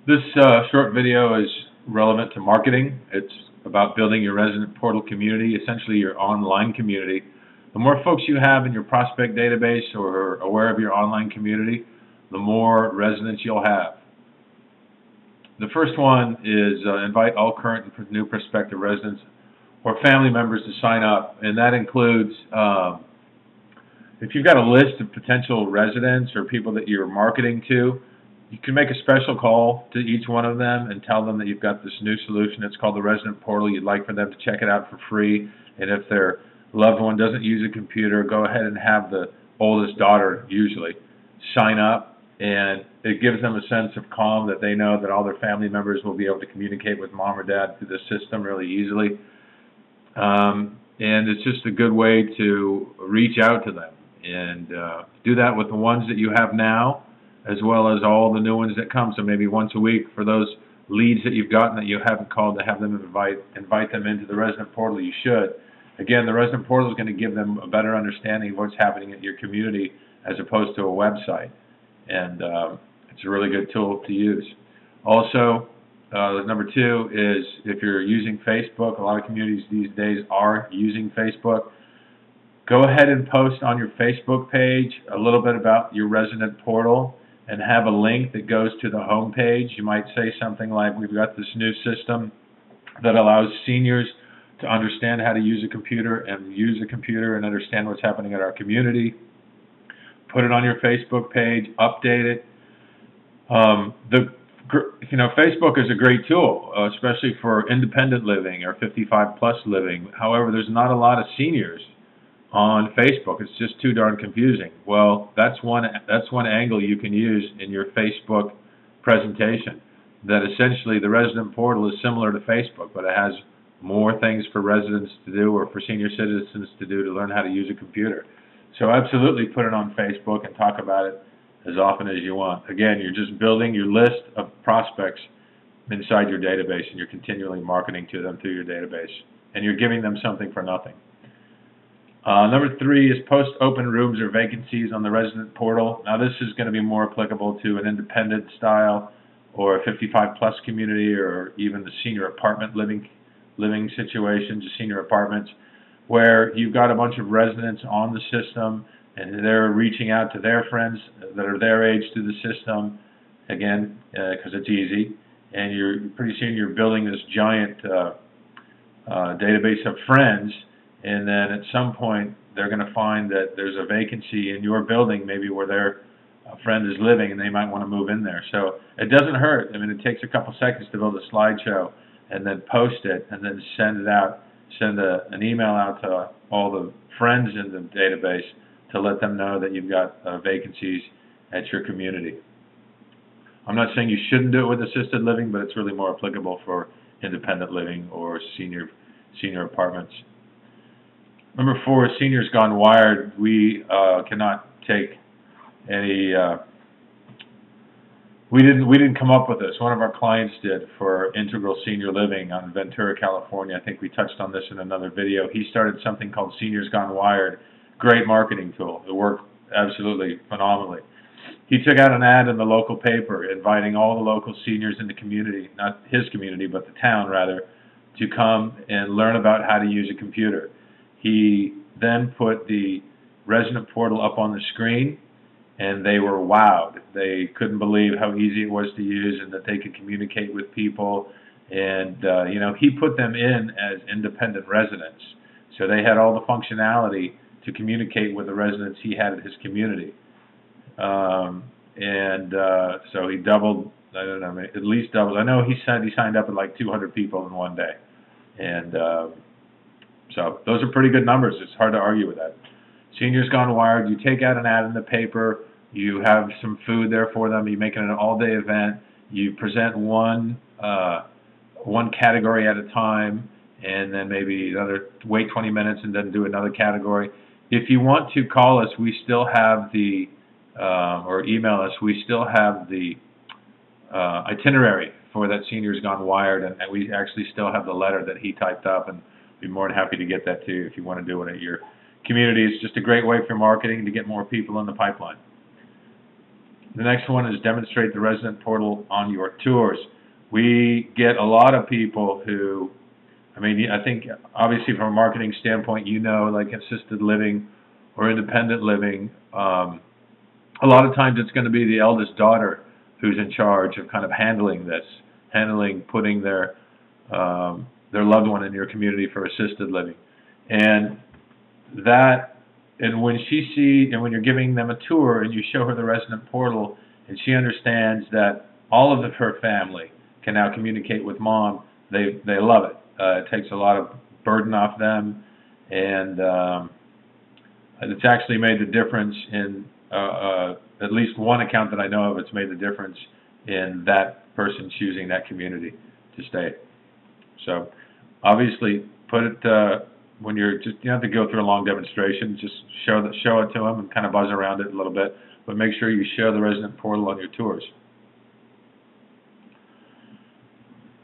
This short video is relevant to marketing. It's about building your resident portal community, essentially your online community. The more folks you have in your prospect database or aware of your online community, the more residents you'll have. The first one is invite all current and new prospective residents or family members to sign up, and that includes if you've got a list of potential residents or people that you're marketing to, you can make a special call to each one of them and tell them that you've got this new solution. It's called the Resident Portal. You'd like for them to check it out for free, and if their loved one doesn't use a computer, go ahead and have the oldest daughter usually sign up, and it gives them a sense of calm that they know that all their family members will be able to communicate with mom or dad through the system really easily. And it's just a good way to reach out to them and do that with the ones that you have now, as well as all the new ones that come. So maybe once a week for those leads that you've gotten that you haven't called, to have them invite them into the Resident Portal. You should. Again, the Resident Portal is going to give them a better understanding of what's happening in your community as opposed to a website. And it's a really good tool to use. Also, number two is if you're using Facebook, a lot of communities these days are using Facebook. Go ahead and post on your Facebook page a little bit about your Resident Portal and have a link that goes to the home page. You might say something like, we've got this new system that allows seniors to understand how to use a computer and understand what's happening in our community. Put it on your Facebook page, update it. Facebook is a great tool, especially for independent living or 55 plus living. However, there's not a lot of seniors on Facebook. It's just too darn confusing. Well, that's one angle you can use in your Facebook presentation, that essentially the Resident Portal is similar to Facebook, but it has more things for residents to do or for senior citizens to do to learn how to use a computer. So absolutely put it on Facebook and talk about it as often as you want. Again, you're just building your list of prospects inside your database, and you're continually marketing to them through your database, and you're giving them something for nothing. Number three is post open rooms or vacancies on the Resident Portal. Now, this is going to be more applicable to an independent style or a 55 plus community, or even the senior apartment living situations, senior apartments, where you've got a bunch of residents on the system and they're reaching out to their friends that are their age through the system, again, because it's easy, and you're pretty soon you're building this giant database of friends, and then at some point they're going to find that there's a vacancy in your building, maybe where their friend is living, and they might want to move in there. So it doesn't hurt. I mean, it takes a couple seconds to build a slideshow and then post it and then send it out. Send an email out to all the friends in the database to let them know that you've got vacancies at your community. I'm not saying you shouldn't do it with assisted living, but it's really more applicable for independent living or senior apartments. Number four, seniors gone wired. We cannot take any. We didn't come up with this. One of our clients did for Integral Senior Living on Ventura, California. I think we touched on this in another video. He started something called Seniors Gone Wired. Great marketing tool. It worked absolutely phenomenally. He took out an ad in the local paper inviting all the local seniors in the community, not his community, but the town rather, to come and learn about how to use a computer. He then put the Resident Portal up on the screen, and they were wowed. They couldn't believe how easy it was to use and that they could communicate with people. And, he put them in as independent residents. So they had all the functionality to communicate with the residents he had at his community. So he doubled, I don't know, at least doubled. I know he said he signed up at like 200 people in one day. And so those are pretty good numbers. It's hard to argue with that. Seniors Gone Wired, you take out an ad in the paper, you have some food there for them, you make it an all-day event, you present one category at a time, and then maybe wait 20 minutes and then do another category. If you want to call us, we still have or email us, we still have the itinerary for that Seniors Gone Wired, and we actually still have the letter that he typed up, and we'd be more than happy to get that to you if you want to do it at your community. It's just a great way for marketing to get more people in the pipeline. The next one is demonstrate the resident portal on your tours. We get a lot of people who, I mean, I think obviously from a marketing standpoint, like assisted living or independent living, a lot of times it's going to be the eldest daughter who's in charge of kind of handling this, putting their loved one in your community for assisted living. And when you're giving them a tour and you show her the resident portal and she understands that all of her family can now communicate with mom, they love it. It takes a lot of burden off them, and it's actually made the difference in at least one account that I know of. It's made the difference in that person choosing that community to stay. So obviously, put it when you don't have to go through a long demonstration. Just show it to them and kind of buzz around it a little bit, but make sure you show the resident portal on your tours.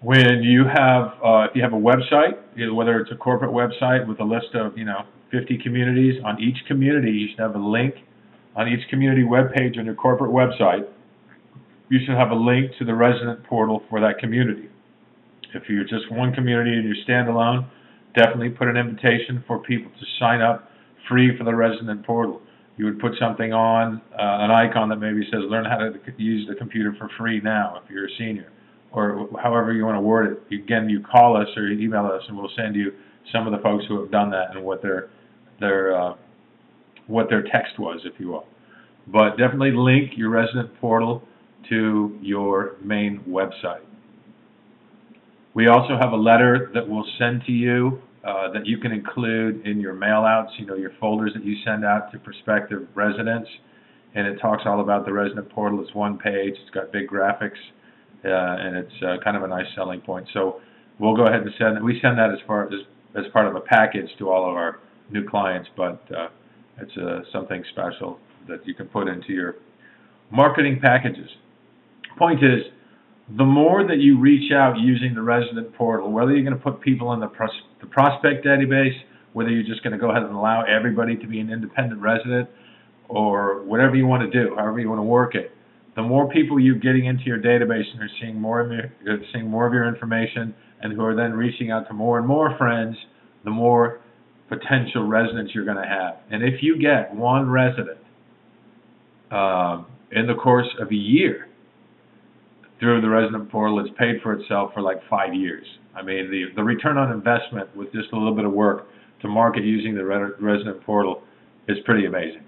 When you have, if you have a website, whether it's a corporate website with a list of 50 communities, on each community you should have a link. On each community webpage on your corporate website, you should have a link to the resident portal for that community. If you're just one community and you're standalone, definitely put an invitation for people to sign up free for the resident portal. You would put something on, an icon that maybe says learn how to use the computer for free now if you're a senior, or however you want to word it. Again, you call us or you email us and we'll send you some of the folks who have done that and what their text was, if you will. But definitely link your resident portal to your main website. We also have a letter that we'll send to you that you can include in your mail-outs, your folders that you send out to prospective residents. And it talks all about the resident portal. It's one page. It's got big graphics, and it's kind of a nice selling point. So we'll go ahead and send it. We send that as part of a package to all of our new clients, but it's something special that you can put into your marketing packages. Point is, the more that you reach out using the resident portal, whether you're going to put people in the prospect database, whether you're just going to go ahead and allow everybody to be an independent resident, or whatever you want to do, however you want to work it, the more people you're getting into your database and are seeing more of your information, and who are then reaching out to more and more friends, the more potential residents you're going to have. And if you get one resident in the course of a year through the resident portal, it's paid for itself for like 5 years. I mean, the return on investment with just a little bit of work to market using the resident portal is pretty amazing.